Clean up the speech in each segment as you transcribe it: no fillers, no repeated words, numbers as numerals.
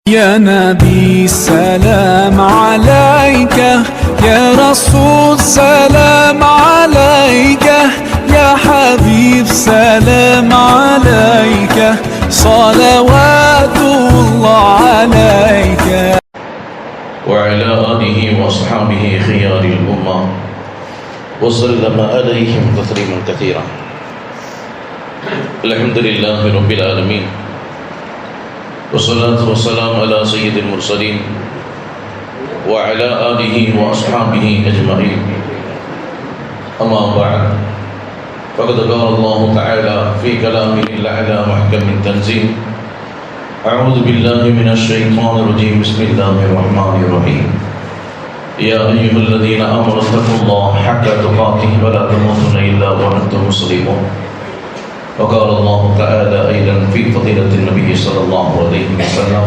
يا نبي سلام عليك، يا رسول سلام عليك، يا حبيب سلام عليك، صلوات الله عليك. وعلى آله وأصحابه خيار الأمة وسلم عليهم تسليما كثيرا. الحمد لله رب العالمين، والصلاة والسلام على سيد المرسلين وعلى آله وأصحابه أجمعين. أما بعد، فقد قال الله تعالى في كلامه الأعلى محكم التنزيل: أعوذ بالله من الشيطان الرجيم، بسم الله الرحمن الرحيم. يا أيها الذين آمنوا اتقوا الله حق تقاته ولا تموتن إلا وأنتم مسلمون. وقال الله تعالى أيضا في فضيلة النبي صلى الله عليه وسلم: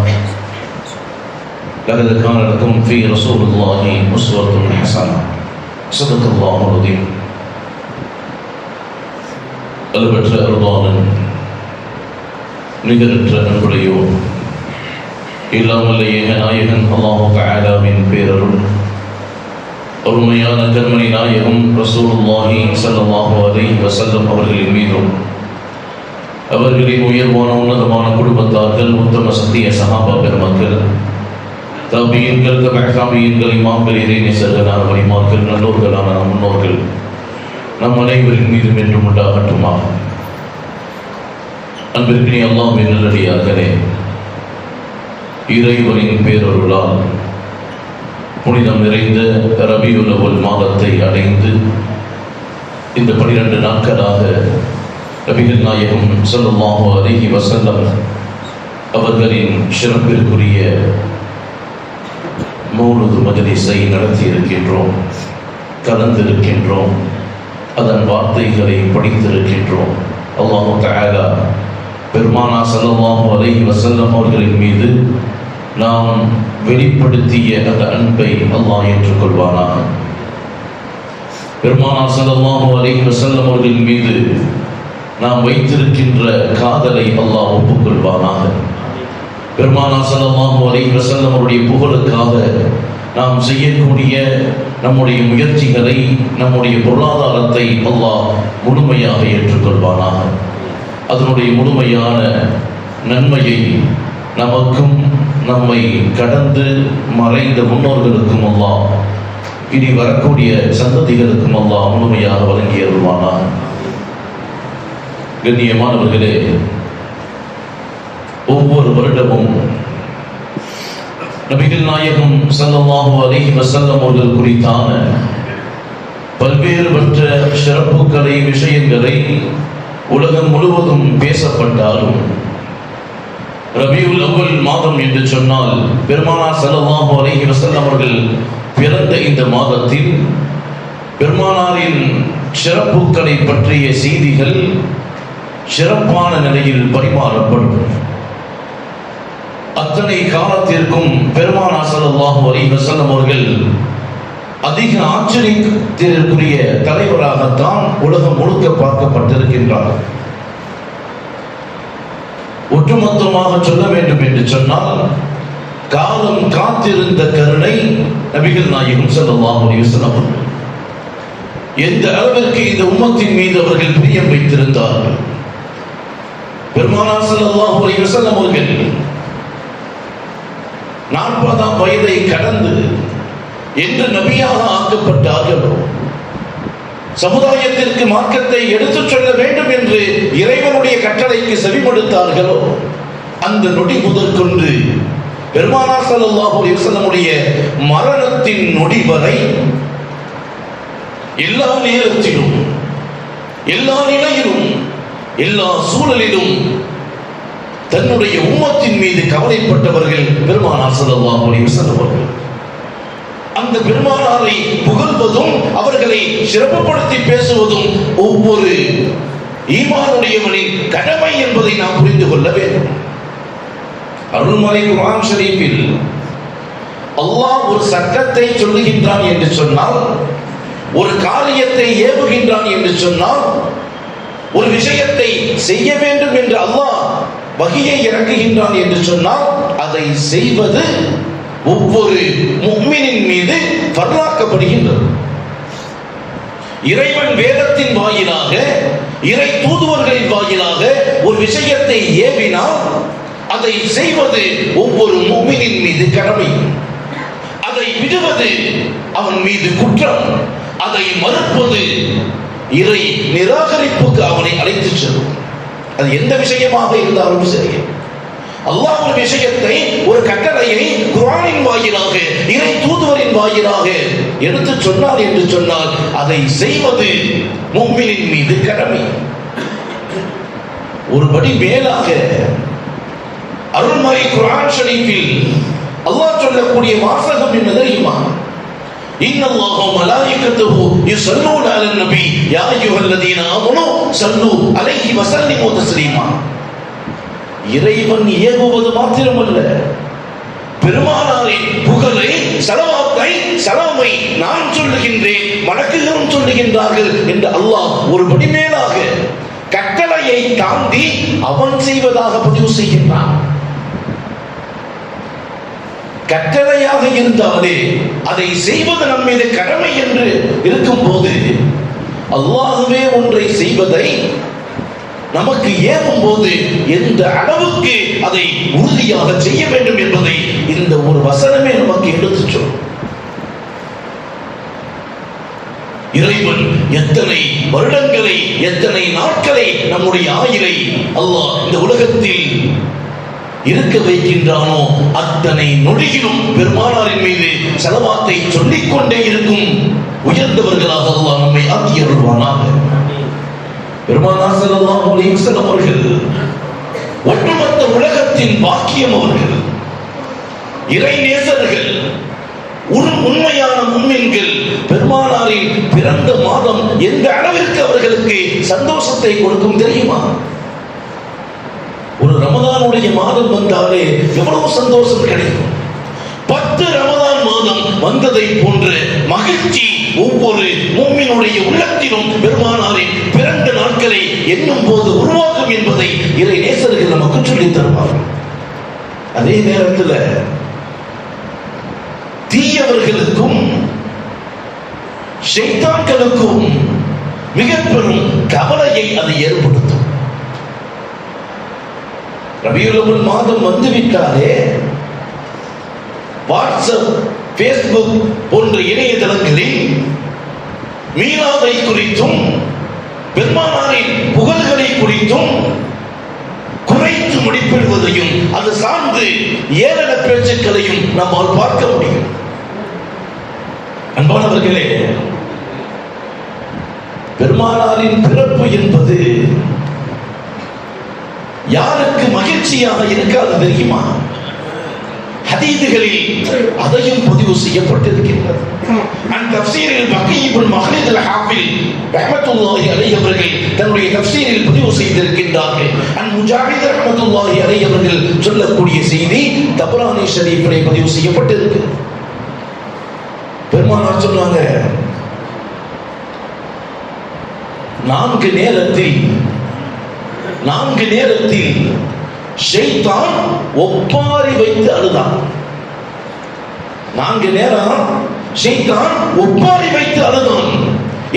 لقد كان لكم في رسول الله أسوة حسنة. صدق الله العظيم. அளவற்ற அருளாளன், நிகரற்ற அன்புடையோர், இல்லாமல் ஏக நாயகன் அல்லாஹு தஆலாவின் பேரருள், அருமையான கண்மணி நாயகம் ரசூலுல்லாஹி ஸல்லல்லாஹு அலைஹி வஸல்லம் அவர்களின் மீதும், அவர்களின் உயர்வான உன்னதமான குடும்பத்தார்கள், உத்தம சத்திய சஹாபா பெருமக்கள், தாபியீன்கள், தபஅத்தாபியீன்கள், இமாம்கள், இறைநேசர்களான வலிமார்கள், நல்லோர்களான நம் முன்னோர்கள், நம் அனைவரின் மீதும் என்றும் உண்டாகட்டுமாக. அன்பிற்கினி அல்லாஹ்வின் நல்லடியார்களே, இறைவனின் பேரருளால் புனிதம் நிறைந்த ரபியுல் அவ்வல் மாதத்தை அடைந்து இந்த 12 நாட்களாக நபிகள் நாயகம் ஸல்லல்லாஹு அலைஹி வஸல்லம் அவர்களின் சிறப்பிற்குரிய மௌலூத் மஜ்லிஸை நடத்தி இருக்கின்றோம், கலந்திருக்கின்றோம், அதன் வார்த்தைகளை படித்திருக்கின்றோம். அல்லாஹு தஆலா பெருமானா ஸல்லல்லாஹு அலைஹி வஸல்லம் அவர்களின் மீது நாம் வெளிப்படுத்திய அந்த அன்பை அல்லாஹ் ஏற்றுக்கொள்வானாக. பெருமானா ஸல்லல்லாஹு அலைஹி வஸல்லம் அவர்களின் மீது நாம் வைத்திருக்கின்ற காதலை அல்லாஹ் ஒப்புக்கொள்வானாக. பெருமானா ஸல்லல்லாஹு அலைஹி வஸல்லம் அவருடைய புகழுக்காக நாம் செய்யக்கூடிய நம்முடைய முயற்சிகளை, நம்முடைய பொருளாதாரத்தை அல்லாஹ் முழுமையாக ஏற்றுக்கொள்வானாக. அதனுடைய முழுமையான நன்மையை நமக்கும் நம்மை கடந்து மறைந்த முன்னோர்களுக்கும் அல்லாஹ், இனி வரக்கூடிய சந்ததிகளுக்கும் அல்லாஹ் முழுமையாக வழங்கி அருள்வானாக. கண்ணியமானவர்களே, ஒவ்வொரு வருடமும் நபிகள் நாயகம் ஸல்லல்லாஹு அலைஹி வஸல்லம் அவர்கள் குறித்தான பல்வேறுபட்ட சிறப்புகளை, விஷயங்களை உலகம் முழுவதும் பேசப்பட்டாலும், ரபியுல் அவ்வல் மாதம் என்று சொன்னால் பெருமானார் ஸல்லல்லாஹு அலைஹி வஸல்லம் அவர்கள் பிறந்த இந்த மாதத்தில் பெருமானாரின் சிறப்புகளை பற்றிய செய்திகள் சிறப்பான நிலையில் பரிமாறப்படும். அத்தனை காலத்திற்கும் பெருமானார் ஸல்லல்லாஹு அலைஹி வஸல்லம் அவர்கள் அதிக ஆச்சரியத்திற்குரிய தலைவராகத்தான் உலகம் முழுக்க பார்க்கப்பட்டிருக்கின்றார். ஒட்டுமொத்தமாக சொல்ல வேண்டும் என்று சொன்னால், காலம் காத்திருந்த கருணை நபிகள் நாயகம் ஸல்லல்லாஹு அலைஹி வஸல்லம் அவர்கள். எந்த அளவிற்கு இந்த உம்மத்தின் மீது அவர்கள் பிரியம் வைத்திருந்தார்கள். பெருமானார் ஸல்லல்லாஹு அலைஹி வஸல்லம் அவர்கள் 40ஆம் வயதை கடந்து என்று நபியாக ஆக்கப்பட்டார்களோ, சமுதாயத்திற்கு மார்க்கத்தை எடுத்துச் சொல்ல வேண்டும் என்று இறைவனுடைய கட்டளைக்கு செவிமடுத்தார்களோ, அந்த நொடி முதற்கொண்டு பெருமானார் ஸல்லல்லாஹு அலைஹி வஸல்லமுடைய மரணத்தின் நொடி வரை எல்லா நேரத்திலும், எல்லா நிலையிலும், எல்லா சூழலிலும் தன்னுடைய உம்மத்தின் மீது கவலைப்பட்டவர்கள் பெருமானார் ஸல்லல்லாஹு அலைஹி வஸல்லம் அவர்கள். அந்த பெருமானாரை புகழ்வதும் அவர்களை சிறப்புப்படுத்தி பேசுவதும் ஒவ்வொரு ஈமானுடையவனின் கடமை என்பதை நாம் புரிந்து கொள்ள வேண்டும். அருள்மறை குர்ஆன் ஷரீஃபில் அல்லாஹ் ஒரு சட்டத்தை சொல்லுகின்றான் என்று சொன்னால், ஒரு காரியத்தை ஏவுகின்றான் என்று சொன்னால், ஒரு விஷயத்தை செய்ய வேண்டும் என்று அல்லாஹ் வஹியை இறக்குகின்றான் என்று சொன்னால் அதை செய்வது ஒவ்வொரு முஃமினின் மீது ஃபர்லாக்கப்படுகின்றது. இறைவன் வேதத்தின் வாயிலாக, இறை தூதுவர்களின் வாயிலாக ஒரு விஷயத்தை ஏவினால் அதை செய்வது ஒவ்வொரு முஃமினின் மீது கடமை. அதை விடுவது அவன் மீது குற்றம். அதை மறுப்பது இறை நிராகரிப்புக்கு அவனை அழைத்துச் செல்லும். அது எந்த விஷயமாக இருந்தாலும் சரி, அல்லாஹ் ஒரு விஷயத்தை, ஒரு கட்டளையை குர்ஆனின் வாயிலாக, இறை தூதுவரின் வாயிலாக எடுத்து சொன்னார் என்று சொன்னால் அதை செய்வது முஃமினின் மீது கடமை. ஒருபடி மேலாக அருள்மறை குர்ஆன் ஷரீஃபில் அல்லாஹ் சொல்லக்கூடிய வாசகம் என்ன தெரியுமா? இன்னல்லாஹ வ மலாயிகத்துஹு யுஸல்லூன அலன் நபி யா அய்யுஹல்லதீன ஆமனூ ஸல்லூ அலைஹி வ ஸல்லிமூ தஸ்லீமா. இறைவன் ஏவுவது மாத்திரமல்ல, பெருமானாரின் புகழை, ஸலவாத்தை, ஸலாமை நான் சொல்லுகின்றேன், மலக்குகளும் சொல்லுகின்றார்கள் என்று அல்லாஹ் ஒருபடி மேலாக கட்டளையை தாண்டி அவன் செய்வதாக பதிவு செய்கின்றான். கட்டளையாக இருந்தாலே அதை செய்வது நம் மீது கடமை என்று இருக்கும் போது, அல்லாஹ்வே ஒன்றை செய்வதை நமக்கு ஏவும் போது எந்த அளவுக்கு அதை உறுதியாக செய்ய வேண்டும் என்பதை இந்த ஒரு வசனமே நமக்கு எடுத்துச் சொல்லும். இறைவன் எத்தனை வருடங்களை, எத்தனை நாட்களை, நம்முடைய ஆயுளை அல்லாஹ் இந்த உலகத்தில் இருக்க வைக்கின்றானோ அத்தனை நொடியிலும் பெருமானாரின் மீது ஸலவாத்தை சொல்லிக் கொண்டே இருக்கும் உயர்ந்தவர்களாக அல்லாஹ் நம்மை ஆக்கி அருள்வானாக. பெருமானார் ஸல்லல்லாஹு அலைஹி வஸல்லம் அவர்கள் ஒட்டுமொத்த உலகத்தின் பாக்கியம். அவர்கள் இறை நேசர்கள், உண்மையான முஃமின்கள். பெருமானாரின் பிறந்த மாதம் எந்த அளவிற்கு அவர்களுக்கு சந்தோஷத்தை கொடுக்கும் தெரியுமா? ஒரு ரமதானுடைய மாதம் வந்தாலே எவ்வளவு சந்தோஷம் கிடைக்கும். 10 ரமதான் மாதம் வந்ததை போன்ற மகிழ்ச்சி ஒவ்வொரு முஃமினுடைய உள்ளத்திலும் பெருமானாரின் பிறந்த நாட்களை எண்ணும் போது உருவாகும் என்பதை இறை நேசர்கள் நமக்கு சொல்லித் தருவார்கள். அதே நேரத்தில் தீயவர்களுக்கும் ஷைத்தான்களுக்கும் மிக பெரும் கவலையை அது ஏற்படுத்தும். ரபியுல் அவ்வல் மாதம் வந்துவிட்டாலே வாட்ஸ்அப், பேஸ்புக் போன்ற இணையதளங்களில் மீலாதை குறித்தும் பெருமானாரின் புகழ்களை குறித்தும் குறைத்து மதிப்பிடுவதையும் அது சார்ந்து ஏளன பேச்சுக்களையும் நம்மால் பார்க்க முடியும். அன்பானவர்களே, பெருமானாரின் பிறப்பு என்பது யாருக்கு மகிழ்ச்சியாக இருக்காது தெரியுமா? ஹதீதுகளில் அதையும் பதிவு செய்யப்பட்டிருக்கின்றது. தஃப்சீரில் பக்கீ இப்னு மஹ்லத் அல்-ஹாஃபில் ரஹ்மத்துல்லாஹி அலைஹி அவர்கள் தன்னுடைய தஃப்சீரில் பதிவு செய்திருக்கின்றார்கள். முஜாஹித் ரஹ்மத்துல்லாஹி அலைஹி அவர்கள் சொல்லக்கூடிய செய்தி தபரானி ஷரீஃபிலே பதிவு செய்யப்பட்டிருக்கு. பெருமானார் சொன்னாங்க, 4 நேரத்தில் ஷைத்தான் ஒப்பாரி வைத்து அழுதான். 4 நேரம் ஷைத்தான் ஒப்பாரி வைத்து அழுதான்.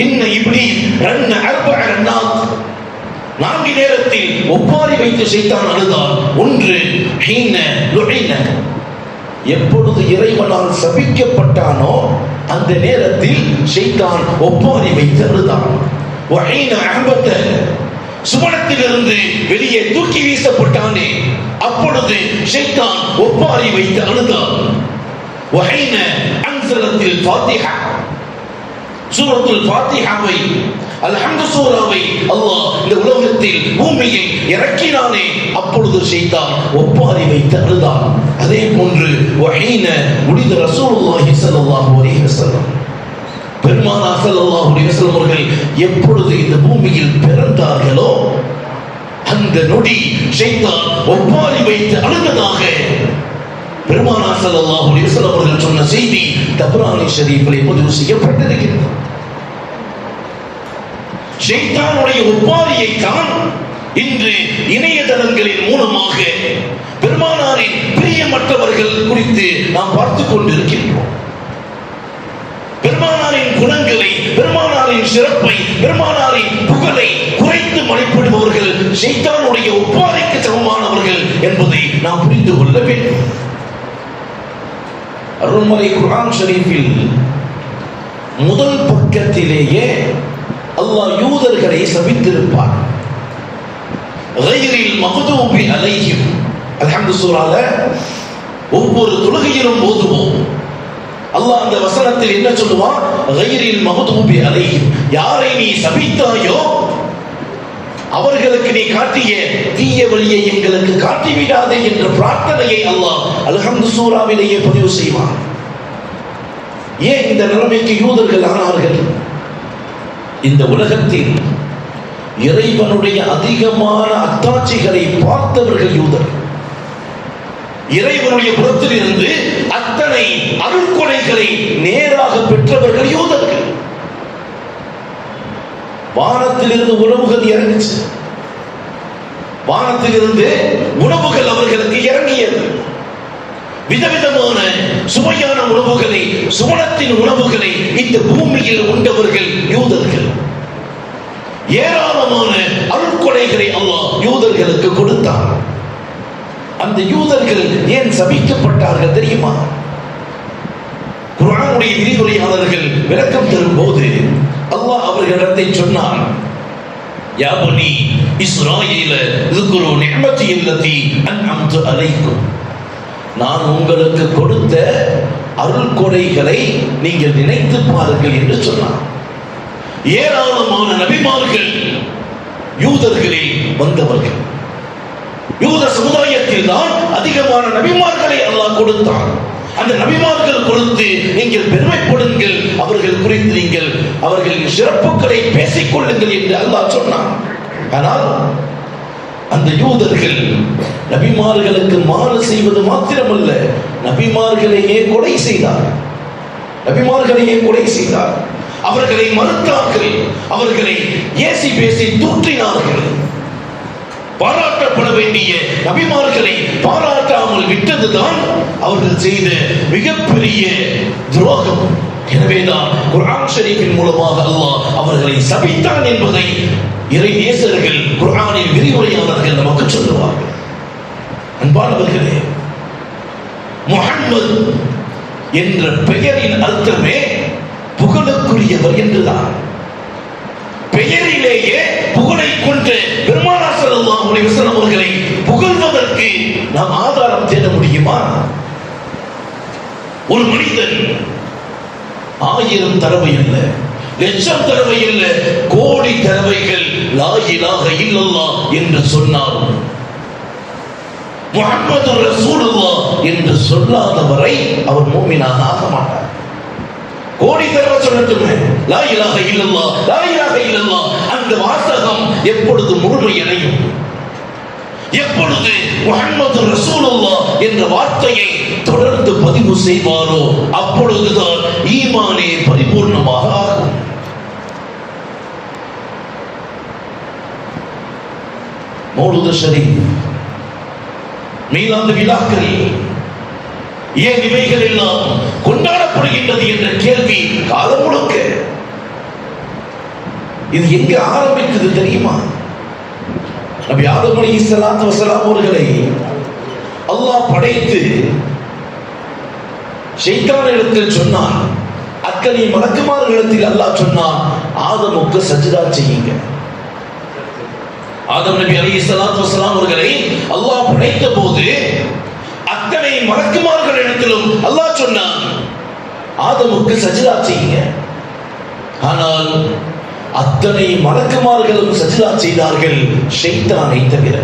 இன்ன இப்லீஸ் ரன்ன 4 ரன்னாத். 4 நேரத்தில் ஒப்பாரி வைத்து ஷைத்தான் அழுதான். 1 ஹீன லுஇன, எப்பொழுது இறைவனால் சபிக்கப்பட்டானோ அந்த நேரத்தில் ஷைத்தான் ஒப்பாரி வைத்து அழுதான். வஹீன அஹபத, சுவனத்திலிருந்து வெளியே தூக்கி வீசப்பட்டானே அப்பொழுது ஷைத்தான் ஒப்பாரி வைத்து அழுதான். வஹீன அன்ஸலத்தில் ஃபாத்திஹா, சூரத்துல் ஃபாத்திஹாவை, அல்ஹம்து சூராவை அல்லாஹ் இந்த உலகத்தில் பூமியை இறக்கினானே அப்பொழுது ஷைத்தான் ஒப்பாரி வைத்து அழுதான். அதே போன்று வஹீன உலித ரசூலுல்லாஹி ஸல்லல்லாஹு அலைஹி வஸல்லம், பெருமானார் ஸல்லல்லாஹு அலைஹி வஸல்லம் அவர்கள் எப்பொழுது இந்த பூமியில் பிறந்தார்களோ அந்த நொடி ஷைத்தான் ஒப்பாரி வைத்து அழுததாக பெருமானார் ஸல்லல்லாஹு அலைஹி வஸல்லம் அவர்கள் சொன்ன செய்தி தபரானி ஷரீஃபிலே பதிவு செய்யப்பட்டிருக்கிறது. ஷைத்தானுடைய ஒப்பாரியை தான் இன்று இணையதளங்களின் மூலமாக பெருமானாரின் பிரியமற்றவர்கள் குறித்து நாம் பார்த்துக் கொண்டிருக்கின்றோம். பெருமானாரின் குணங்களை, பெருமானாரின் சிறப்பை, பெருமானாரின் புகழை குறைத்து மதிப்பிடுபவர்கள் ஷைத்தானுடைய ஒப்பாரிக்கு சமமானவர்கள் என்பதை நாம் புரிந்து கொள்ள வேண்டும். அருள்மறை குர்ஆன் ஷரீஃபில் முதல் பக்கத்திலேயே அல்லாஹ் யூதர்களை சபித்திருப்பார். கைரில் மக்தூபி அலைஹிம். அல்ஹம்து சூரால ஒவ்வொரு தொழுகையிலும் ஓதுவோம். அல்லாஹ் அந்த வசனத்தில் என்ன சொல்லுவான்? கைரில் மக்தூபி அலைஹிம். யாரை நீ சபித்தாயோ அவர்களுக்கு நீ காட்டிய தீய வழியை எங்களுக்கு காட்டிவிடாதே என்ற பிரார்த்தனையை அல்லாஹ் அல்ஹம்து சூராவிலேயே பதிவு செய்வான். ஏன் இந்த நிலைமைக்கு யூதர்கள் ஆனார்கள்? இந்த உலகத்தில் இறைவனுடைய அதிகமான அத்தாட்சிகளை பார்த்தவர்கள் யூதர்கள். இறைவனுடைய புறத்தில் இருந்து அத்தனை அருள்கொடைகளை நேராக பெற்றவர்கள் யூதர்கள். வானத்திலிருந்து உணவுகள் இறங்குச்சு. வானத்திலிருந்து உணவுகள் அவர்களுக்கு இறங்கியது. விதவிதமான சுவையான உணவுகளை, சுவனத்தின் உணவுகளை இந்த பூமியில் உண்டவர்கள் யூதர்கள். ஏராளமான அருட்கொடைகளை அல்லாஹ் யூதர்களுக்கு கொடுத்தார். அந்த யூதர்கள் ஏன் சபிக்கப்பட்டார்கள் தெரியுமா? குர்ஆனுடைய விரிவுரையாளர்கள் விளக்கம் தரும் போது அல்லாஹ் அவர்களிடத்தை சொன்னான், யா பனி இஸ்ராயீல ذكروا நிஅமதி அல்லதி அன்அம்து அலைக்கும். நான் உங்களுக்கு கொடுத்த அருள்கொடைகளை நீங்கள் நினைத்து பாருங்கள் என்று சொன்னார். ஏராளமான நபிமார்கள் யூதர்களில் வந்தவர்கள். யூத சமுதாயத்தில் தான் அதிகமான நபிமார்களை அல்லாஹ் கொடுத்தான். அந்த நபிமார்கள் கொடுத்து நீங்கள் பெருமைப்படுங்கள், அவர்கள் குறித்து நீங்கள் அவர்களின் சிறப்புகளை பேசிக் கொள்ளுங்கள் என்று அல்லாஹ் சொன்னான். ஆனால் அந்த யூதர்கள் நபிமார்களுக்கு மாறு செய்வது மாத்திரமல்ல, நபிமார்களையே கொலை செய்தார். நபிமார்களையே கொலை செய்தார். அவர்களை மறுத்தார்கள். அவர்களை ஏசி பேசி தூற்றினார்கள். பாராட்டப்பட வேண்டிய நபிமார்களை பாராட்டாமல் விட்டதுதான் அவர்கள் செய்த மிகப்பெரிய துரோகம். எனவேதான் குர்ஆன் ஷரீஃபின் மூலமாக அல்லாஹ் அவர்களை சபித்தான் என்பதை இறை நேசர்கள், குர்ஆனின் விரிவுரையாளர்கள் நமக்கு சொல்லுவார்கள். அன்பானவர்களே, முஹம்மது என்ற பெயரின் அர்த்தமே புகழுக்குரியவர் என்றுதான். பெயரிலேயே புகழை கொண்ட பெருமானார் ஸல்லல்லாஹு அலைஹி வஸல்லம் அவர்களை புகழ்வதற்கு நாம் ஆதாரம் தேட முடியுமா? ஒரு மனிதன் 1000 தடவை அல்ல, லட்சம் தடவை அல்ல, கோடி தடவைகள் லா இலாஹ இல்லல்லாஹ் என்று சொன்னாலும் முஹம்மது ரசூலுல்லாஹ் என்று சொல்லாதவரை அவர் முஃமினாக ஆக மாட்டார். கோடி தடவை சொல்லட்டுமே லா இலாஹ இல்லல்லாஹ், லா இலாஹ இல்லல்லாஹ், அந்த வாசகம் எப்பொழுது முழுமையடையும், எப்பொழுது முஹம்மது ரசூலுல்லாஹ் என்ற வார்த்தையை தொடர்ந்து பதிவு செய்வாரோ அப்பொழுதுதான் ஈமானே பரிபூர்ணமாக ஆகும். மௌலூது ஷரீஃப், மீலாது விழாக்கள் ஏன் இவைகள் எல்லாம் கொண்டாடப்படுகின்றது என்ற கேள்வி காலம் முழுக்க. இது எங்க ஆரம்பிக்குது தெரியுமா? நபி ஆதம் அலைஹிஸ்ஸலாத்து வஸலாம் அவர்களை அல்லாஹ் படைத்து ஷைத்தானிடத்தில் சொன்னான், அத்தனை மலக்குமார்களிடத்தில் அல்லாஹ் சொன்னான், ஆதமுக்கு சஜ்தா செய்யுங்க. ஆதம் நபி அலைஹிஸ்ஸலாத்து வஸலாம் அவர்களை அல்லாஹ் படைத்த போது அத்தனை மலக்குமார்களிடத்திலும் அல்லாஹ் சொன்னான், ஆதமுக்கு சஜ்தா செய்யுங்க. ஆனால் அத்தனை மலக்குமார்களும் சஜ்தா செய்தார்கள், ஷைத்தானை தவிர.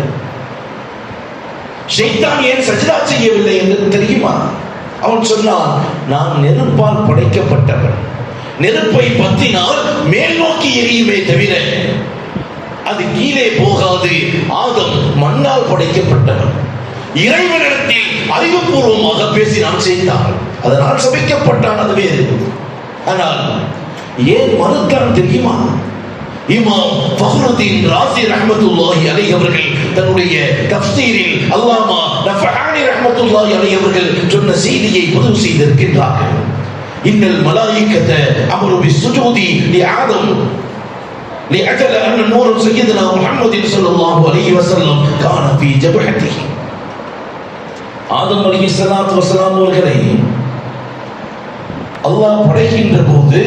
ஷைத்தான் ஏன் சஜ்தா செய்யவில்லை என்று தெரியுமா? அவன் சொன்னான், நான் நெருப்பால் படைக்கப்பட்டவன், நெருப்பை பற்றினால் மேல் நோக்கி எரியுமே தவிர அது கீழே போகாது. ஆதம் மண்ணால் படைக்கப்பட்டவன். இறைவனிடத்தில் அறிவுபூர்வமாக பேசினான் செய்தான், அதனால் சபிக்கப்பட்டான், அது வேறு. ஆனால் ஏன் மறுத்தான் தெரியுமா? இமாம் ஃபக்ருதீன் ராஸி ரஹ்மத்துல்லாஹி அலைஹி அவர்கள் தன்னுடைய தஃப்சீரில் அல்லாமா நஃபஆனி ரஹ்மத்துல்லாஹி அலைஹி அவர்கள் சொன்ன செய்தியை பதிவு செய்திருக்கின்றார்கள். இன்னல் மலாயிகத அமரு பிஸ்ஸுஜூதி லிஆதம் லிஅஜல அன் நூர் சய்யிதுனா முஹம்மது ஸல்லல்லாஹு அலைஹி வஸல்லம் கான ஃபீ ஜபஹதிஹி. ஆதம் அலைஹிஸ்ஸலாத்து வஸலாம் அவர்களை அல்லாஹ் படைக்கின்ற போது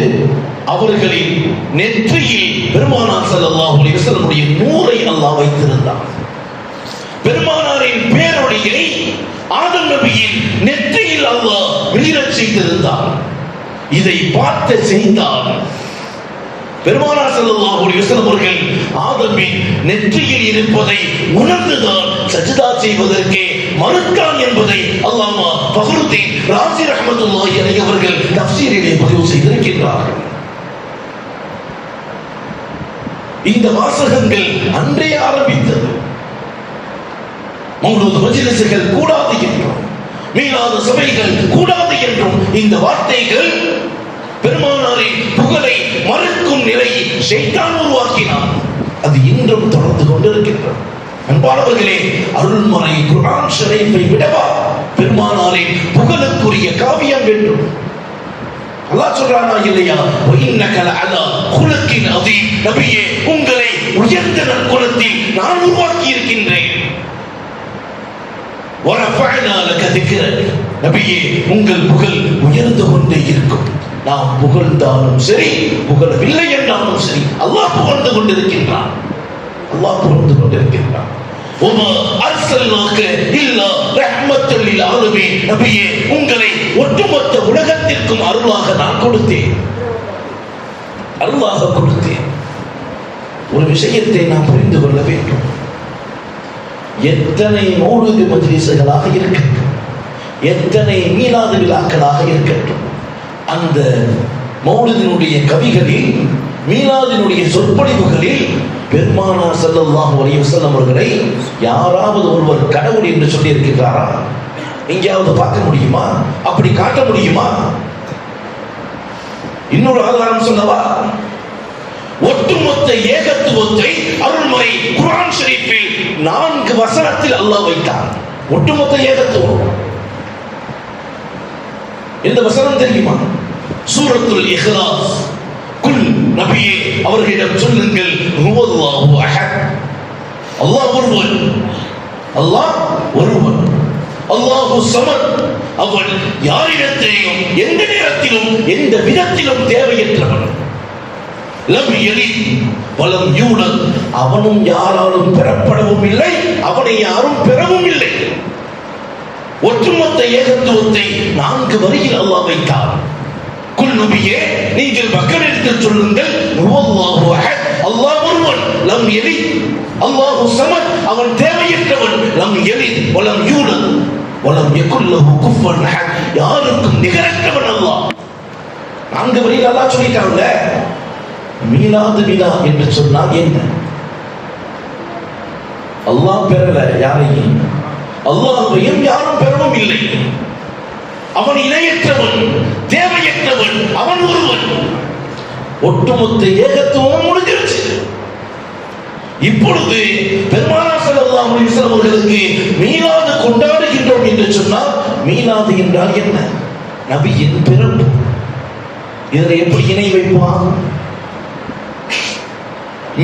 அவர்களின் நெற்றியில் பெருமானார் ஸல்லல்லாஹு அலைஹி வஸல்லமுடைய நூரை அல்லாஹ் வைத்திருந்தார். பெருமானாரின் பேரொளியை ஆதம் நபியின் நெற்றியில் அல்லாஹ் வெளியிடச் செய்திருந்தார். இதை பார்த்த செய்தான் பெருமானார் ஸல்லல்லாஹு அலைஹி வஸல்லம் அவர்கள் ஆதமின் நெற்றியில் இருப்பதை உணர்ந்துதான் சஜ்தா செய்வதற்கு மறுத்தான் என்பதை அல்லாமா ஃபக்ருதீன் ராஸி ரஹ்மத்துல்லாஹி அலைஹி அவர்கள் தஃப்சீரிலே பதிவு செய்திருக்கின்றார்கள். இந்த வாசகங்கள் அன்றே ஆரம்பித்தது. மௌலூத் மஜ்லிஸ்கள் கூடாது என்றும் மீலாது சபைகள் கூடாது என்றும் இந்த வார்த்தைகள் பெருமானாரின் புகழை மறுக்கும் நிலையை ஷைத்தான் உருவாக்கினான். அது இன்றும் தொடர்ந்து கொண்டிருக்கின்றது. அன்பானவர்களே, அருள்மறை குர்ஆன் ஷரீஃபை விடவா பெருமானாரின் புகழுக்குரிய காவியம் வேண்டும்? அல்லாஹ் சொல்றானா இல்லையா? வஇன்னக லஅலா குலகின் அதீம். நபியே, உங்களை உயர்ந்த நற்குலத்தில் நான் உருவாக்கி இருக்கின்றேன். வரஃபஅனா லக திக்ரக். நபியே, உங்கள் புகழ் உயர்ந்து கொண்டே இருக்கும். நாம் புகழ்ந்தாலும் சரி, புகழவில்லை என்றாலும் சரி, அல்லாஹ் புகழ்ந்து கொண்டிருக்கின்றான். அல்லாஹ் புகழ்ந்து கொண்டிருக்கின்றான். வமா அர்ஸல்னாக இல்லா ரஹ்மத்தல் லில் ஆலமீன். நபியே, உங்களை ஒட்டுமொத்த உலகத்திற்கும் அருளாக நான் கொடுத்தேன். அருளாக கொடுத்தேன். ஒரு விஷயத்தை நாம் புரிந்து கொள்ள வேண்டும். எத்தனை மௌலூத் மஜ்லிஸ்களாக இருக்கட்டும், எத்தனை மீலாது விழாக்களாக இருக்கட்டும், அந்த மௌலூதினுடைய கவிகளில், மீலாதினுடைய சொற்பொழிவுகளில் பெருமானார் ஸல்லல்லாஹு அலைஹி வஸல்லம் அவர்களை யாராவது ஒருவர் கடவுள் என்று சொல்லி இருக்கிறாரா? எங்கேயாவது பார்க்க முடியுமா? அப்படி காட்ட முடியுமா? இன்னொரு ஆதாரம் சொல்லவா? ஒட்டுமொத்த ஏகத்துவத்தை அருள்மறை குர்ஆன் ஷரீஃபில் 4 வசனத்தில் அல்லாஹ் வைத்தார். ஒட்டுமொத்த ஏகத்துவம். இந்த வசனம் தெரியுமா? சூரத்துல் இக்லாஸ். குல் நபியே, அவர்களிடம் சொல்லுங்கள், ஹுவல்லாஹு அஹத். அல்லாஹ் ஒருவன். அல்லாஹ் ஒருவன். அல்லாஹு ஸமத். அவன் யாரிடத்திலும் எந்த நேரத்திலும் எந்த விதத்திலும் தேவையற்றவன். லம் யலித் வலம் யூலத். அவனும் யாராலும் பெறப்படவும் இல்லை, அவனை யாரும் பெறவும் இல்லை. ஒட்டுமொத்த ஏகத்துவத்தை 4 வரியில் அல்லாஹ் வைத்தார். குல் நபியே, நீங்கள் மக்களிடத்தில் சொல்லுங்கள், ஹுவல்லாஹு அஹத். அல்லாஹ் ஒருவன். லம் யலித். அல்லாஹு ஸமத். அவன் தேவையற்றவன். லம் யலித் வலம் யூலத் வலம் யகுல் லஹு குஃபுவன் அஹத். யாருக்கும் நிகரற்றவன் அல்லாஹ். 4 வரியில் அல்லாஹ் சொல்லிட்டாங்க. மீலாது விழா என்று சொன்னால் என்ன? அல்லாஹ் பெறல யாரையும், அல்லாஹ்வையும் யாரும் பெறவும் இல்லை. அவன் இணையற்றவன், தேவையற்றவன், அவன் ஒருவன். ஒட்டுமொத்த ஏகத்துவம் முடிஞ்சிருச்சு. இப்பொழுது பெருமானார் ஸல்லல்லாஹு அலைஹி வஸல்லம் அவர்களுக்கு மீலாது கொண்டாடுகின்றோம் என்று சொன்னால், மீலாது என்றால் என்ன? நபியின் பிறப்பு. இதில் எப்படி இணை வைப்பான்?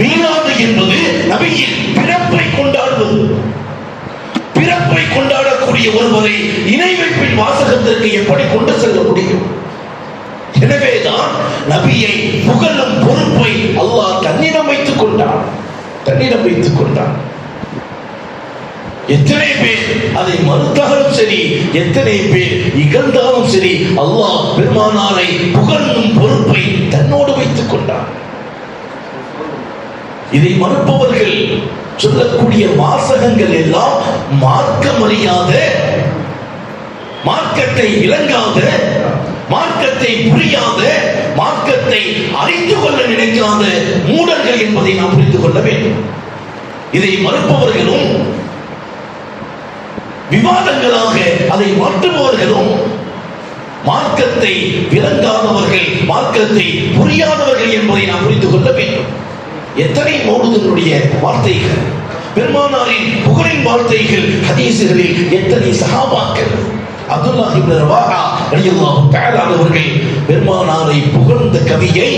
மீலாது என்பது நபியின் பிறப்பை கொண்டாடுவது. பிறப்பை கொண்டாடக்கூடிய ஒருவரை இணை வைப்பின் வாசகத்திற்கு எப்படி கொண்டு செல்ல முடியும்? எனவேதான் நபியை புகழும் பொறுப்பை அல்லாஹ் தன்னிடம் வைத்துக் கொண்டான். தன்னிடம் வைத்துக் கொண்டான். எத்தனை பேர் அதை மறுத்தாலும் சரி, எத்தனை பேர் இகழ்ந்தாலும் சரி, அல்லாஹ் பெருமானாரை புகழும் பொறுப்பை தன்னோடு வைத்துக் கொண்டான். இதை மறுப்பவர்கள் சொல்லக்கூடிய வாசகங்கள் எல்லாம் மார்க்கம் அறியாத, மார்க்கத்தை விளங்காத, மார்க்கத்தை புரியாத, மார்க்கத்தை அறிந்து கொள்ள நினைக்காத மூடர்கள் என்பதை நாம் புரிந்து கொள்ள வேண்டும். இதை மறுப்பவர்களும், விவாதங்களாக அதை மாற்றுபவர்களும் மார்க்கத்தை விளங்காதவர்கள், மார்க்கத்தை புரியாதவர்கள் என்பதை நாம் புரிந்து கொள்ள வேண்டும். எத்தனை மௌலூதினுடைய வார்த்தைகள், பெருமானாரின் புகழின் வார்த்தைகள், ஹதீசுகளில் எத்தனை சஹாபாக்கள். அப்துல்லாஹ் இப்னு ரவாஹா ரலியல்லாஹு தஆலா அவர்கள் பெருமானாரை புகழ்ந்த கவியை,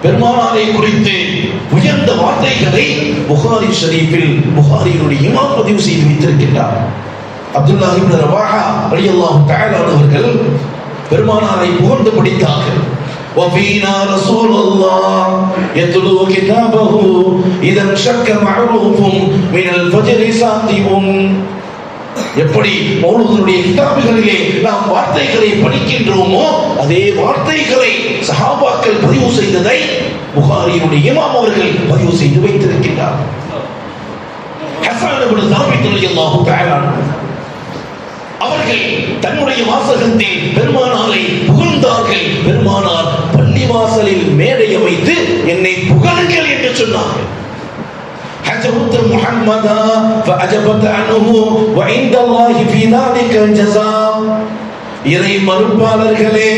பெருமானாரை குறித்து உயர்ந்த வார்த்தைகளை புகாரி ஷரீஃபில் புகாரியினுடைய இமாம் பதிவு செய்து வைத்திருக்கின்றார். அப்துல்லாஹ் இப்னு ரவாஹா ரலியல்லாஹு தஆலா அவர்கள் பெருமானாரை புகழ்ந்து படித்தார்கள். وفينا رسول الله يتلو كتابه اذا انشق معروف من الفجر ساطع. எப்படி மௌலூதுடைய கிதாபுகளிலே நாம் வார்த்தைகளை படிக்கின்றோமோ அதே வார்த்தைகளை சஹாபாக்கள் பதிவு செய்ததை புகாரியினுடைய இமாம் அவர்கள் பதிவு செய்து வைத்திருக்கின்றார். ஹஸன் இப்னு சாபித் ரலியல்லாஹு தஆலா அவர்கள் தன்னுடைய வாசகத்தில் பெருமானாரை புகழ்ந்தார்கள். பெருமானார் பள்ளிவாசலில் மேடை அமைத்து என்னை புகழுங்கள் என்று சொன்னார்கள். ஹஜ்ரத் முஹம்மதா ஃபஅஜபத அன்ஹு வஇன்த அல்லாஹி ஃபீ ذلك الجزاء. இறை மறுப்பாளர்களே,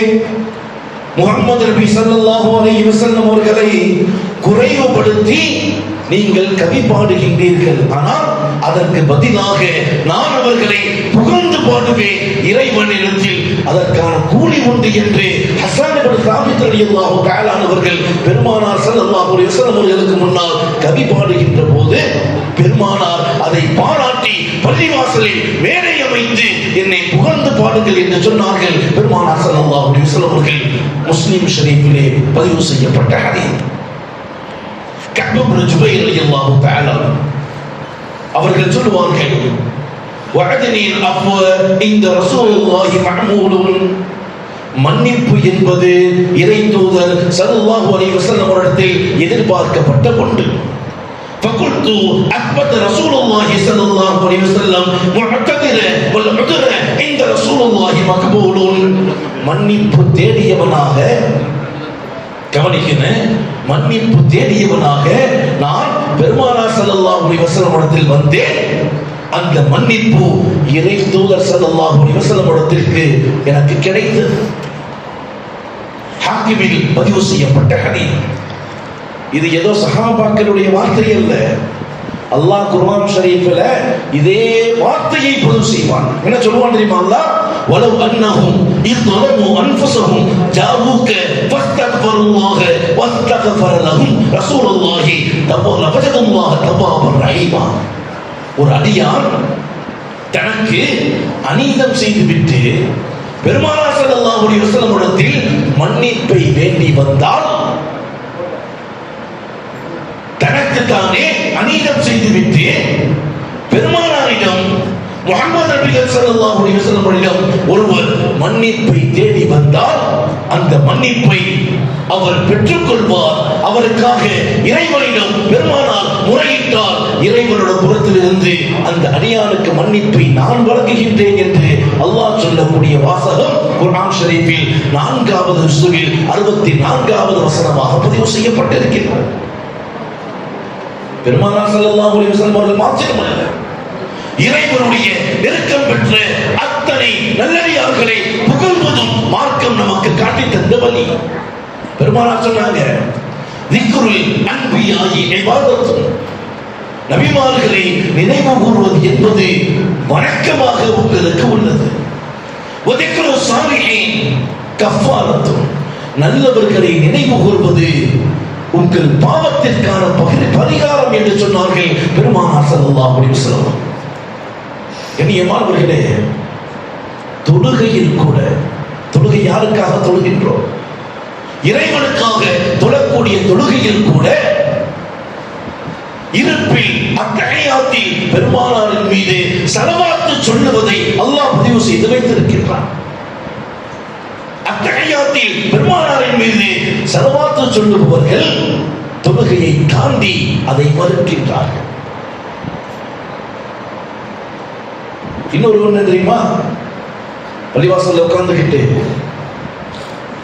முஹம்மது நபி ஸல்லல்லாஹு அலைஹி வஸல்லம் அவர்களை குறைவுபடுத்தி நீங்கள் கவி பாடுகின்றீர்கள், ஆனால் அதற்கு பதிலாக நான் அவர்களை புகழ்ந்து பாடுவேன், இறைவனிடத்தில் அதற்கான கூலி உண்டு என்று ஹஸன் இப்னு சாபித் ரலியல்லாஹு தஆலா அவர்கள் பெருமானார் ஸல்லல்லாஹு அலைஹி வஸல்லம் அவர்களுக்கு முன்னால் கவி பாடுகின்ற போது பெருமானார் அதை பாராட்டி பள்ளிவாசலில் மேடை அமைத்து என்னை புகழ்ந்து பாடுங்கள் என்று சொன்னார்கள். பெருமானார் ஸல்லல்லாஹு அலைஹி வஸல்லம் அவர்கள் முஸ்லிம் ஷரீஃபிலே பதிவு செய்யப்பட்ட ஹதீஸ். கஅப் இப்னு ஜுபைர் ரலியல்லாஹு தஆலா அவர்கள் சொல்லுவார்கள், வஅதனி அஃப்வ இந்த ரசூலுல்லாஹி மஅமூலுன். மன்னிப்பு என்பது இறை தூதர் ஸல்லல்லாஹு அலைஹி வஸல்லம் அவர்களிடத்தில் எதிர்பார்க்கப்பட்ட ஒன்று. فقلت اثبت رسول الله صلى الله عليه وسلم معتذر والعذر عند رسول الله مقبول. மன்னிப்பு தேடியவனாக, கவனிக்கிறேன், மன்னிப்பு தேடியவனாக நான் பெருமானார் ஸல்லல்லாஹு அலைஹி வஸல்லம் இடத்தில் வந்தேன். அந்த மன்னிப்பு இறை தூதர் ஸல்லல்லாஹு அலைஹி வஸல்லம் இடத்திற்கு எனக்கு கிடைத்தது. ஹாக்கிமில் பதிவு செய்யப்பட்ட ஹதீஸ். இது ஏதோ சஹாபாக்களுடைய வார்த்தை அல்ல. அல்லாஹ் குர்ஆன் ஷரீஃபில் இதே வார்த்தையை பதிவு செய்வான். என்ன சொல்லுவான் தெரியுமா? அல்லாஹ் வலவ் அன்னஹும் இத்லமு அன்ஃபுஸஹும் ஜாஊக ஃபஸ்தக்ஃபருல்லாஹ வஸ்தக்ஃபர லஹும் ரசூலுல்லாஹி தவல்லல்லாஹ தவ்வாபர் ரஹீமா. ஒரு அடியான் தனக்கு அநீதம் செய்துவிட்டு பெருமானார் ஸல்லல்லாஹு அலைஹி வஸல்லம் இடத்தில் மன்னிப்பை வேண்டி வந்தால், தனக்கு தானே அநீதம் செய்துவிட்டு பெருமானாரிடம் முஹம்மது நபி ஸல்லல்லாஹு அலைஹி வஸல்லம் ஒருவர் மன்னிப்பை தேடி வந்தால் அந்த மன்னிப்பை அவர் பெற்றுக்கொள்வார். அவருக்காக இறைவனிடம் பெருமானார் முறையிட்டால் இறைவனோட புறத்திலிருந்து அந்த அடியானுக்கு மன்னிப்பை நான் வழங்குகின்றேன் என்று அல்லாஹ் சொல்லக்கூடிய வாசகம் குர்ஆன் ஷரீஃபில் 4வது ஜுஸில் 64வது வசனமாக பதிவு செய்யப்பட்டிருக்கிறது. பெருமானார் ஸல்லல்லாஹு அலைஹி வஸல்லம் அவர்கள் மாத்திரமல்ல, இறைவனுடைய நெருக்கம் பெற்ற அத்தனை நல்லடியார்களை புகழ்வதும் மார்க்கம் நமக்கு காட்டி தந்த வழி. பெருமானார் சொன்னாங்க, திக்ருல் அன்பியாயி இபாதத்துன். நபிமார்களை நினைவு கூறுவது என்பது வணக்கமாக உங்களுக்கு உள்ளது. வதிக்ரு ஸாலிஹீன் கஃபாரத்துன். நல்லவர்களை நினைவு கூறுவது உங்கள் பாவத்திற்கான பரிகாரம் என்று சொன்னார்கள் பெருமானார் ஸல்லல்லாஹு அலைஹி வஸல்லம். கண்ணியமானவர்களே, தொழுகையில் கூட, தொழுகை யாருக்காக தொழுகின்றோம்? இறைவனுக்காக தொழக்கூடிய தொழுகையில் கூட இருப்பில் அத்தஹியாத்தில் பெருமானாரின் மீது ஸலவாத்து சொல்லுவதை அல்லாஹ் பதிவு செய்து வைத்திருக்கிறான். அத்தஹியாத்தில் பெருமானாரின் மீது ஸலவாத்து சொல்லுபவர்கள் தொழுகையை தாண்டி அதை மறுக்கின்றார்கள். இன்னொரு ஒண்ணு தெரியுமா? பள்ளிவாசல்ல உட்கார்ந்துகிட்டு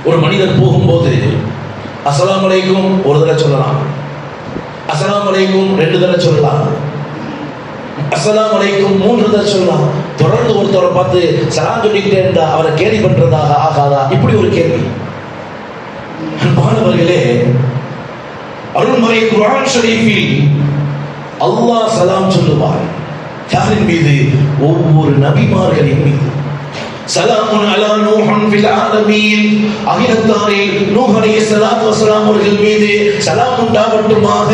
ஒரு மனிதர் போகும்போது அஸ்ஸலாமு அலைக்கும் ஒரு தடவை சொல்லலாம், அஸ்ஸலாமு அலைக்கும் 2 தடவை சொல்லலாம், அஸ்ஸலாமு அலைக்கும் 3 தடவை சொல்லலாம். தொடர்ந்து ஒருத்தரை பார்த்து சலாம் சொல்லிக்கிட்டே இருந்தா அவரை கேலி பண்றதாக ஆகாதா? இப்படி ஒரு கேள்வி. அன்பானவர்களே, அருள்மறை குர்ஆன் ஷரீஃபில் அல்லாஹ் சலாம் சொல்லுவார் யாரின் மீது? ஒவ்வொரு நபிமார்களின் மீது. சலாமுன் அலா நூஹன் ஃபில் ஆலமீன், அகிலத்தாரில் நூஹ் அலைஹிஸ்ஸலாத்து வஸலாம் அவர்கள் மீது சலாம் உண்டாகட்டுமாக.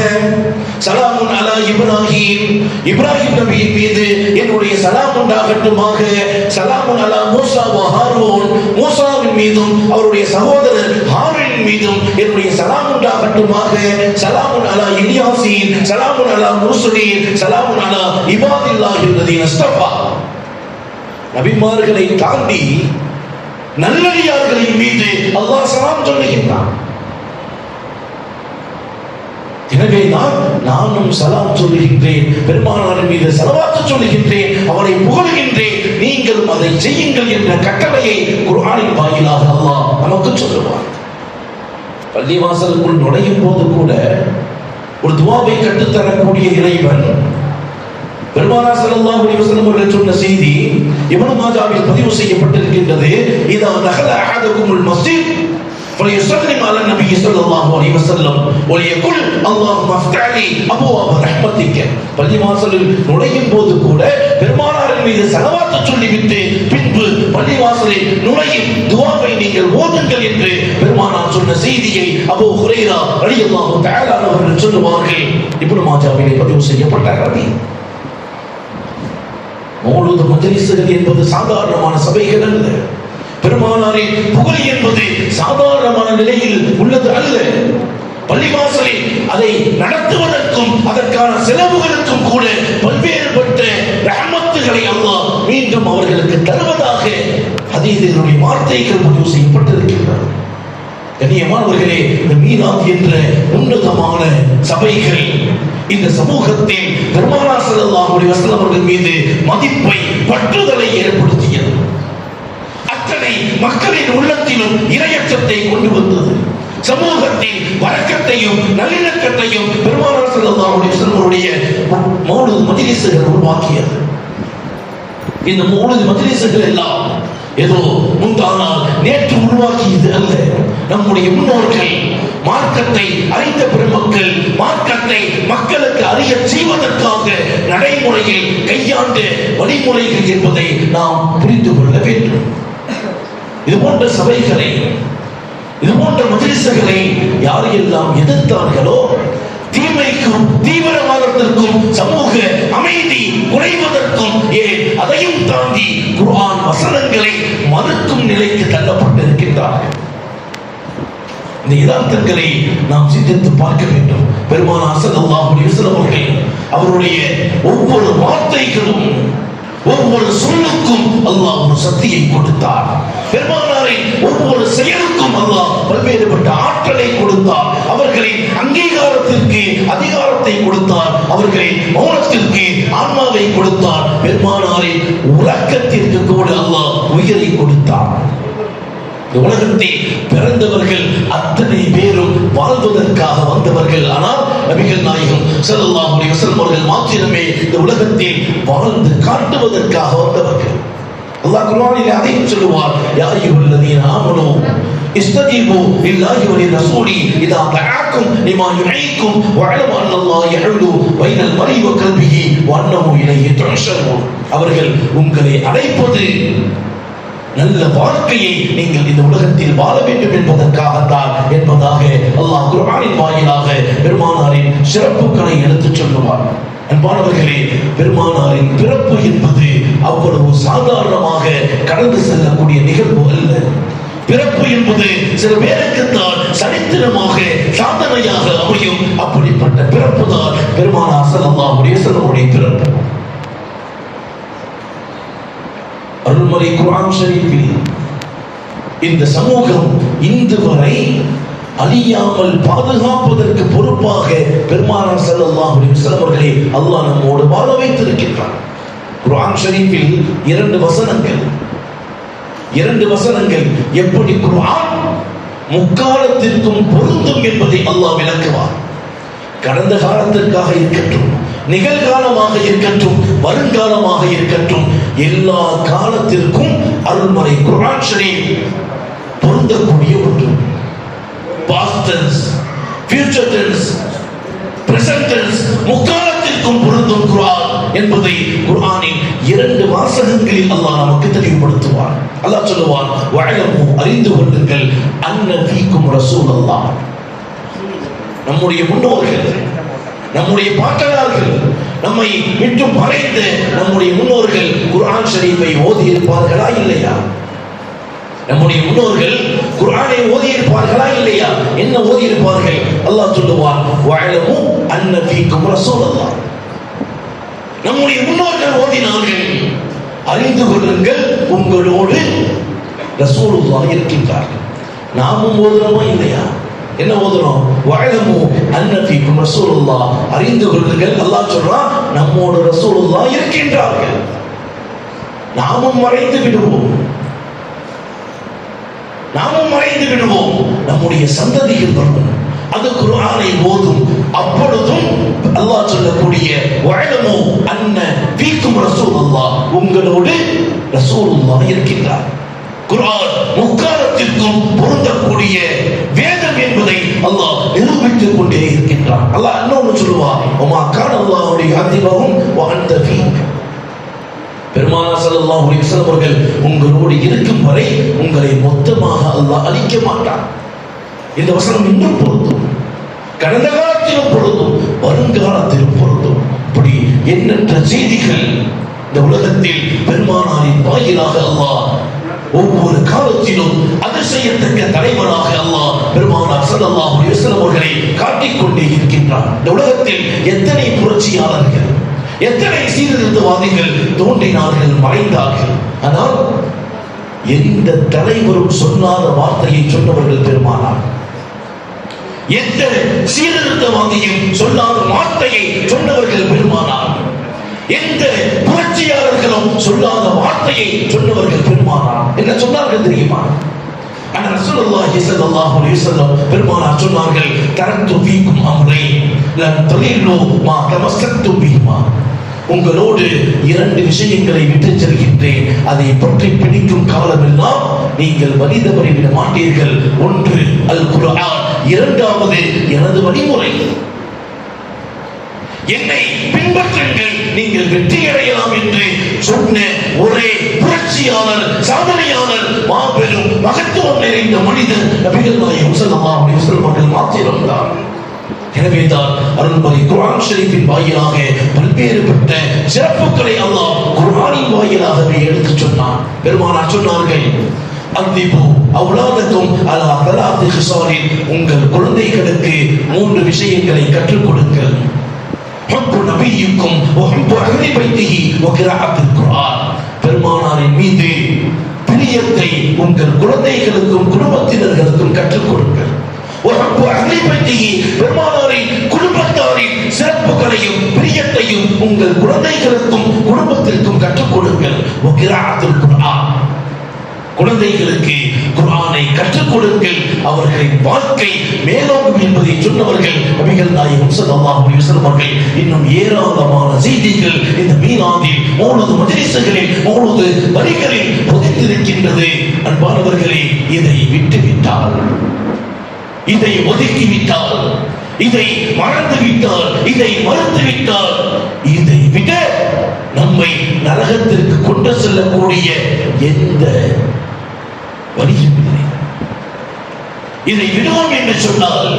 சலாமுன் அலா இப்ராஹீம், இப்ராஹிம் நபியின் மீது என்னுடைய சலாம் உண்டாகட்டுமாக. சலாமுன் அலா மூசா வ ஹாரூன், மூசாவின் மீதும் அவருடைய சகோதரர் ஹாரூன் மீதும் என்னுடைய சலாம் உண்டாகட்டுமாக. சலாமுன் அலா இல்யாசீன், சலாமுன் அலா முர்சலீன், சலாமுன் அலா இபாதில்லாஹில் லதீன இஸ்தஃபா. நபிமார்களை தாண்டி நல்லடியார்களின் மீது அல்லாஹ் சலாம் சொல்லுகின்றான். எனவே நானும் சலாம் சொல்லுகின்றேன், பெருமானாரின் மீது ஸலவாத்து சொல்லுகின்றேன், அவரை புகழ்கின்றேன். நீங்களும் அதை செய்யுங்கள் என்ற கட்டளையை குர்ஆனின் வாயிலாக அல்லாஹ் நமக்கு சொல்லுவார். பள்ளிவாசலுக்குள் நுழையும் போது கூட ஒரு துஆவை கற்றுத்தரக்கூடிய இறைவன் பெருமானார் ஸல்லல்லாஹு அலைஹி வஸல்லம் அவர்கள் சொன்ன செய்தி இப்னு மாஜாவில் பதிவு செய்யப்பட்டிருக்கின்றது. இதா தகல அஹதுகுமுல் மஸ்ஜித் ஃபலியுஸல்லிம் அலா நபி ஸல்லல்லாஹு அலைஹி வஸல்லம் வலியகுல் அல்லாஹும்ம ஃப்தஹ் லி அபுவாப ரஹ்மத்திக. பள்ளிவாசலில் நுழையும் போது கூட பெருமானாரின் மீது ஸலவாத் சொல்லிவிட்டு பின்பு பள்ளிவாசலில் நுழையும் துஆவை நீங்கள் ஓதுங்கள் என்று பெருமானார் சொன்ன செய்தியை அபூ ஹுரைரா ரலியல்லாஹு தஆலா அவர்கள் சொல்லுவார்கள். இப்னு மாஜாவிலே பதிவு செய்யப்பட்ட ஹதீஸ். மௌலூத் மஜ்லிஸ்கள் என்பது சாதாரணமான சபைகள் அல்ல. பெருமானாரின் புகழ் என்பது சாதாரணமான நிலையில் உள்ளது அல்ல. பள்ளிவாசலில் அதை நடத்துவதற்கும் அதற்கான செலவுகளுக்கும் கூட பல்வேறுபட்ட ரஹ்மத்துகளை அல்லாஹ் மீண்டும் அவர்களுக்கு தருவதாக ஹதீஸினுடைய வார்த்தைகள் பதிவு செய்யப்பட்டிருக்கின்றன. கண்ணியமானவர்களே, இந்த மீலாத் என்ற உன்னதமான சபைகள் இந்த சமூகத்தில் பெருமானார் ஸல்லல்லாஹு அலைஹி வஸல்லம் அவர்கள் மீது மதிப்பை, பற்றுதலை ஏற்படுத்தியது. அத்தனை மக்களின் உள்ளத்திலும் இறையச்சத்தை கொண்டு வந்தது. சமூகத்தில் வரக்கத்தையும் நல்லிணக்கத்தையும் பெருமானார் ஸல்லல்லாஹு அலைஹி வஸல்லம் அவருடைய மௌலித் மஜ்லிஸ்கள் உருவாக்கியது. இந்த மௌலித் மஜ்லிஸ்கள் எல்லாம் ஏதோ முந்தானால் நேற்று உருவாக்கியது அல்ல. நம்முடைய முன்னோர்கள் மார்க்கத்தை அறிந்த பெருமக்கள் மார்க்கத்தை மக்களுக்கு அறிய செய்வதற்காக நடைமுறையில் கையாண்ட வழிமுறைகள் என்பதை நாம் புரிந்து கொள்ள வேண்டும். இது போன்ற சபைகளை, இது போன்ற மஜ்லிஸ்களை யாரெல்லாம் எதிர்த்தார்களோ தீமைக்கும் தீவிரவாதத்திற்கும் சமூக அமைதி குறைவதற்கும் அதையும் தாண்டி குர்ஆன் வசனங்களை மறுக்கும் நிலைக்கு தள்ளப்பட்டிருக்கின்றார்கள். இந்த யதார்த்தங்களை நாம் சிந்தித்து பார்க்க வேண்டும். பெருமானார் ஸல்லல்லாஹு அலைஹி வஸல்லம் அவர்கள் அவருடைய ஒவ்வொரு வார்த்தைகளும் ஒவ்வொரு சொல்லுக்கும் அல்லாஹ் ஒரு சக்தியை கொடுத்தார். பெருமானாரின் ஒவ்வொரு செயலுக்கும் அல்லாஹ் பல்வேறுபட்ட ஆற்றலை கொடுத்தார். அவர்களின் அங்கீகாரத்திற்கு அதிகாரத்தை கொடுத்தார். அவர்களின் மௌனத்திற்கு ஆன்மாவை கொடுத்தார். பெருமானாரின் உறக்கத்திற்கு கூட அல்லாஹ் உயிரை கொடுத்தார். இந்த உலகத்தில் பிறந்தவர்கள் அத்தனை பேரும் வாழ்வதற்காக வந்தவர்கள். ஆனால் நபிகள் நாயகம் ஸல்லல்லாஹு அலைஹி வஸல்லம் அவர்கள் மாத்திரமே இந்த உலகத்தில் வாழ்ந்து காட்டுவதற்காக வந்தவர்கள். அல்லாஹ் குர்ஆனில் அதையும் சொல்லுவார், யா அய்யுஹல்லதீன ஆமனூ இஸ்தஜீபு லில்லாஹி வ லிரசூலி இதா தஆக்கும் லிமா யுஹீக்கும் வஅலமு அன்னல்லாஹ யஹூலு பைனல் மர்இ வ கல்பிஹி வ அன்னஹு இலைஹி துஹ்ஷரூன். அவர்கள் உங்களை அழைப்பது நல்ல வாழ்க்கையை நீங்கள் இந்த உலகத்தில் வாழ வேண்டும் என்பதற்காகத்தான் என்பதாக அல்லாஹ் குர்ஆனின் வாயிலாக பெருமானாரின் சிறப்புகளை எடுத்துச் சொல்லுவார். அன்பானவர்களே, பெருமானாரின் பிறப்பு என்பது அவ்வளவு சாதாரணமாக கடந்து செல்லக்கூடிய நிகழ்வு அல்ல. பிறப்பு என்பது சில பேருக்குத்தான் சரித்திரமாக சாதனையாக அமையும். அப்படிப்பட்ட பிறப்பு தான் பெருமானார் ஸல்லல்லாஹு அலைஹி வஸல்லம் பிறப்பு. அருள்மறை குர்ஆன் ஷரீஃபில் இந்த சமூகம் இன்று வரை அழியாமல் பாதுகாப்பதற்கு பொறுப்பாக பெருமானார் ஸல்லல்லாஹு அலைஹி வஸல்லம் அவர்களை அல்லாஹ் நம்மோடு வாழ வைத்திருக்கின்றார். குர்ஆன் ஷரீஃபில் இரண்டு வசனங்கள் எப்படி குர்ஆன் முக்காலத்திற்கும் பொருந்தும் என்பதை அல்லாஹ் விளக்குவார். கடந்த காலத்திற்காக இருக்கட்டும், நிகழ்காலமாக இருக்கட்டும், வருங்காலமாக இருக்கட்டும், எல்லா காலத்திற்கும் அருள்மறை குர்ஆன் ஷரீஃப் பொருந்தக்கூடிய ஒன்று. Past tense, future tense, present tense முக்காலத்திற்கும் பொருந்தும் குர்ஆன் என்பதை குர்ஆனின் 2 வாசகங்களில் அல்லாஹ் நமக்கு தெளிவுபடுத்துவார். அல்லாஹ் சொல்லுவான், வஅலமு அறிந்து கொள்ளுங்கள் அன்ன ஃபீக்கும் ரசூலுல்லாஹ். நம்முடைய முன்னோர்கள், நம்முடைய பாட்டனார்கள், நம்மை விட்டு மறைந்த நம்முடைய முன்னோர்கள் குர்ஆன் ஷரீஃபை ஓதி இருப்பார்களா இல்லையா? நம்முடைய முன்னோர்கள் குர்ஆனை ஓதி இருப்பார்களா இல்லையா? என்ன ஓதி இருப்பார்கள்? அல்லாஹ் சொல்லுவான், வஅலமு அன்ன ஃபீக்கும் ரசூலுல்லாஹ். நம்முடைய முன்னோர்கள் ஓதினார்கள், அறிந்து கொள்ளுங்கள் உங்களோடு ரசூலுல்லாஹ் இருக்கின்றார்கள். நாமும் ஓதுறோமா இல்லையா? என்ன ஓதுறோம்? வஅலமு அன்ன ஃபீக்கும் ரசூலுல்லாஹ். அறிந்து கொள்ளுங்கள், அல்லாஹ் சொல்றான் நம்மோடு ரசூலுல்லாஹ் இருக்கின்றார்கள். நாமும் மறைந்து விடுவோம், நாமும் மறைந்து விடுவோம், நம்முடைய சந்ததிகள் வரும், அது குர்ஆனை ஓதும். அப்பொழுதும் அல்லாஹ் சொல்லக்கூடிய வஅலமு அன்ன ஃபீக்கும் ரசூலுல்லாஹ், உங்களோடு ரசூலுல்லாஹ் இருக்கின்றார். குர்ஆன் முக்காலத்திற்கும் பொருந்தக்கூடிய வேதம் என்பதை அல்லாஹ் நிரூபித்துக் கொண்டே இருக்கின்றான். அல்லாஹ் இன்னொன்று சொல்லுவான், வமா கான அல்லாஹு லியுஅதிபஹும் வ அன்த ஃபீஹிம். பெருமானார் ஸல்லல்லாஹு அலைஹி வஸல்லம் அவர்கள் உங்களோடு இருக்கும் வரை உங்களை மொத்தமாக அல்லாஹ் அழிக்க மாட்டான். இந்த வசனம் இன்னும் பொருந்தும், கடந்த காலத்திலும் பொருந்தும், வருங்காலத்திலும் பொருந்தும். இப்படி எண்ணற்ற செய்திகள் இந்த உலகத்தில் பெருமானாரின் வாயிலாக அல்லாஹ் ஒவ்வொரு காலத்திலும் அதிசயத்தக்க தலைவராக அல்லாஹ் பெருமானார் ஸல்லல்லாஹு அலைஹி வஸல்லம் அவர்களை காட்டிக்கொண்டே இருக்கின்றார். இந்த உலகத்தில் எத்தனை புரட்சியாளர்கள், எத்தனை சீர்திருத்தவாதிகள் தோன்றினார்கள், மறைந்தார்கள். ஆனால் எந்த தலைவரும் சொல்லாத வார்த்தையை சொன்னவர்கள் பெருமானார். எந்த சீர்திருத்தவாதியும் சொல்லாத வார்த்தையை சொன்னவர்கள் பெருமானார். எந்த புரட்சியாளர்களும் சொல்லாத வார்த்தையை சொன்னவர்கள் பெருமானார். என்ன சொன்னார்கள் தெரியுமா? ஆனால் ரசூலுல்லாஹி ஸல்லல்லாஹு அலைஹி வஸல்லம் பெருமானார் சொன்னார்கள், தரத்து ஃபீக்கும் அம்ரைன் லன் தலில்லு மா தமஸ்ஸக்தும் பிஹிமா. உங்களோடு 2 விஷயங்களை விட்டு செல்கின்றேன், அதை பற்றி பிடிக்கும் காலமெல்லாம் நீங்கள் வழி தவறிவிட மாட்டீர்கள். ஒன்று அல் குர்ஆன், இரண்டாவது எனது வழிமுறை. என்னை பின்பற்றுங்கள், நீங்கள் வெற்றி அடையலாம் என்று சொன்ன ஒரே புரட்சியாளர், சாதனையாளர், மாபெரும் மகத்துவம் நிறைந்த மனிதர் நபிகள் நாயகம் ஸல்லல்லாஹு அலைஹி வஸல்லம் அவர்கள் மாத்திரம்தான். எனவேதான் அருள்மறை குர்ஆன் ஷரீஃபின் வாயிலாக பல்வேறுபட்ட சிறப்புகளை அல்லாஹ் குர்ஆனின் வாயிலாகவே எடுத்துச் சொன்னான். பெருமானார் சொன்னார்கள், அன்பிபு அவுலாதக்கும் அலா தலாத்தி ஹிசாலின், உங்கள் குழந்தைகளுக்கு 3 விஷயங்களை கற்றுக் கொடுங்கள். ஹுப்பு நபியுக்கும் வ ஹுப்பு அஹ்லி பைத்திஹி வ கிராஅத்துல் குர்ஆன். பெருமானாரின் மீது பிரியத்தை உங்கள் குழந்தைகளுக்கும் குடும்பத்தினர்களுக்கும் கற்றுக் கொடுங்கள். பெருமானாரின் குடும்பத்தாரின் சிறப்புகளையும் பிரியத்தையும் உங்கள் குழந்தைகளுக்கும் குடும்பத்திற்கும் கற்றுக் கொடுங்கள். குழந்தைகளுக்கு குர்ஆனை கற்றுக் கொடுங்கள், அவர்களின் வாழ்க்கை மேலோங்கும் என்பதை சொன்னவர்கள் நபிகள் நாயகம் ஸல்லல்லாஹு அலைஹி வஸல்லம் அவர்கள். இன்னும் ஏராளமான செய்திகள் இந்த மீலாதில், மௌலூத் மஜ்லிஸ்களில், மௌலூத் வரிகளில் பொதிந்திருக்கின்றது. அன்பானவர்களே, இதை விட்டுவிட்டால், இதை ஒதுக்கிவிட்டால், இதை மறந்துவிட்டால், இதை மறுத்துவிட்டால், இதை விட நம்மை நரகத்திற்கு கொண்டு செல்லக்கூடிய எந்த வழியும் இல்லை. இதை விடுவோம் என்று சொன்னால்,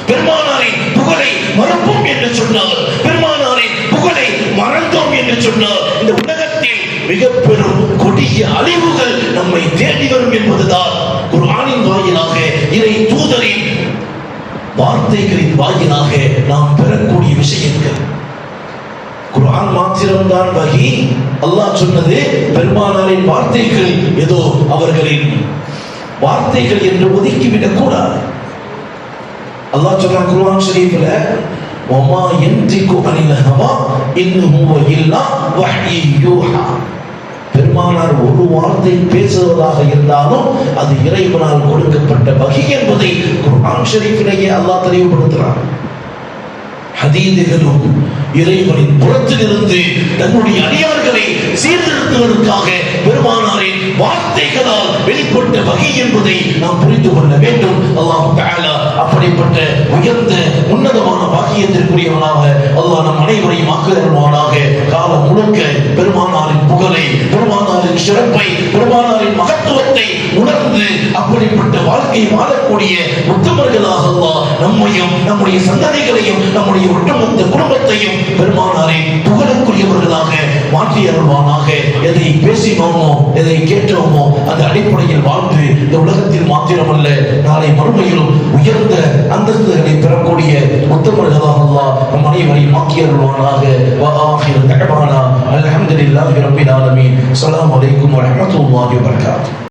பெருமானாரின் புகழை மறப்போம் என்று சொன்னால், பெருமானாரின் புகழை மறந்தோம் என்று சொன்னால், இந்த உலகத்தில் மிக பெரும் கொடிய அழிவுகள் நம்மை தேடி வரும் என்பதுதான் குர்ஆனின் வாயிலாக, இறை தூதரின் வார்த்தைகளின் வாயிலாக நாம் பெறக்கூடிய விஷயங்கள். குர்ஆன் மாத்திரம்தான் வஹி. அல்லாஹ் சொன்னது பெருமானாரின் வார்த்தைகள் ஏதோ அவர்களின் வார்த்தைகள் என்று ஒதுக்கிவிடக் கூடாது. அல்லாஹ் சொல்றான் குர்ஆன் ஷரீஃப்ல, வமா யன்திகு அனில் ஹவா இன் ஹுவ இல்லா வஹ்யி யூஹா. பெருமானார் ஒரு வார்த்தை பேசுவதாக இருந்தாலும் அது இறைவனால் கொடுக்கப்பட்ட வஹி என்பதை குர்ஆன் ஷரீஃபிலேயே அல்லாஹ் தெளிவுபடுத்துகிறார். ஹதீதுகளும் இறைவனின் புறத்திலிருந்து தன்னுடைய அடியார்களை சீர்திருத்துவதற்காக பெருமானாரின் வார்த்தைகளால் வெளிப்பட்ட வகை என்பதை நாம் புரிந்து கொள்ள வேண்டும். அல்லாஹ் தஆலா அப்படிப்பட்ட உயர்ந்த உன்னதமான பாக்கியத்திற்குரியவனாக அல்லாஹ் நம் அனைவரையும் ஆக்குவானாக. காலம் முழுக்க பெருமானாரின் புகழை, பெருமானாரின் சிறப்பை, பெருமானாரின் மகத்துவத்தை உணர்ந்து அப்படிப்பட்ட வாழ்க்கை வாழக்கூடிய உத்தமர்களாக அல்லாஹ் நம்மையும் நம்முடைய சந்ததிகளையும் நம்முடைய ஒட்டுமொத்த குடும்பத்தையும் பெருமானாரை புகழுக்குரியவர்களாக மாற்றி அருள்வானாக. எதை பேசினோமோ, எதை கேட்டோமோ அந்த அடிப்படையில் வாழ்ந்து இந்த உலகத்தில் மாத்திரமல்ல நாளை மறுமையிலும் உயர்ந்த அந்தஸ்துகளை பெறக்கூடிய உத்தமர்களாக அல்லாஹ் நம் அனைவரையும் மாற்றி அருள்வானாக. வஆகிரு தஅவானா அல்ஹம்துலில்லாஹி ரப்பில் ஆலமீன். அஸ்ஸலாமு அலைக்கும் வரஹ்மத்துல்லாஹி வபரகாத்துஹு.